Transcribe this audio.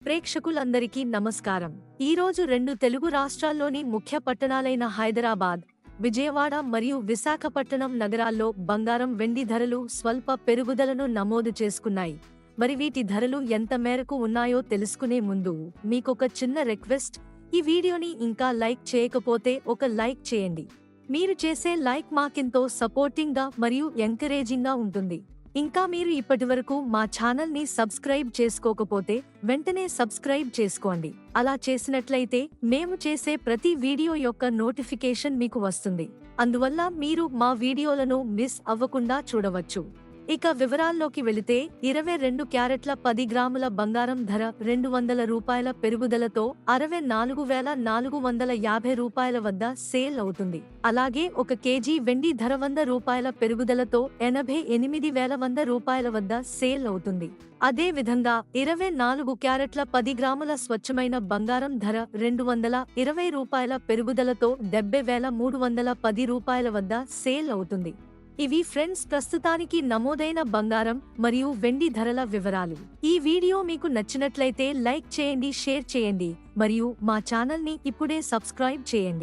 ప్రేక్షకులందరికీ నమస్కారం. ఈరోజు రెండు తెలుగు రాష్ట్రాల్లోని ముఖ్య పట్టణాలైన హైదరాబాద్, విజయవాడ మరియు విశాఖపట్నం నగరాల్లో బంగారం, వెండి ధరలు స్వల్ప పెరుగుదలను నమోదు చేసుకున్నాయి. మరి వీటి ధరలు ఎంత మేరకు ఉన్నాయో తెలుసుకునే ముందు మీకొక చిన్న రిక్వెస్ట్, ఈ వీడియోని ఇంకా లైక్ చేయకపోతే ఒక లైక్ చేయండి. మీరు చేసే లైక్ మాకెంతో సపోర్టింగ్గా మరియు ఎంకరేజింగ్గా ఉంటుంది. ఇంకా మీరు ఇప్పటివరకు మా ఛానల్ని సబ్స్క్రైబ్ చేసుకోకపోతే వెంటనే సబ్స్క్రైబ్ చేసుకోండి. అలా చేసినట్లయితే మేము చేసే ప్రతి వీడియో యొక్క నోటిఫికేషన్ మీకు వస్తుంది. అందువల్ల మీరు మా వీడియోలను మిస్ అవ్వకుండా చూడవచ్చు. ఇక వివరాల్లోకి వెళితే 22 క్యారెట్ల 10 గ్రాముల బంగారం ధర రూ. 200 పెరుగుదలతో 64,450 రూపాయల వద్ద సేల్ అవుతుంది. అలాగే 1 కేజీ వెండి ధర రూ. 100 పెరుగుదలతో 88,100 రూపాయల వద్ద సేల్ అవుతుంది. అదే విధంగా 24 క్యారెట్ల 10 గ్రాముల స్వచ్ఛమైన బంగారం ధర రూ. 220 పెరుగుదలతో 70,310 రూపాయల వద్ద సేల్ అవుతుంది. ఇవి ఫ్రెండ్స్ ప్రస్తుతానికి నమోదైన బంగారం మరియు వెండి ధరల వివరాలు. ఈ వీడియో మీకు నచ్చినట్లయితే లైక్ చేయండి, షేర్ చేయండి మరియు మా ఛానల్ని ఇప్పుడే సబ్స్క్రైబ్ చేయండి.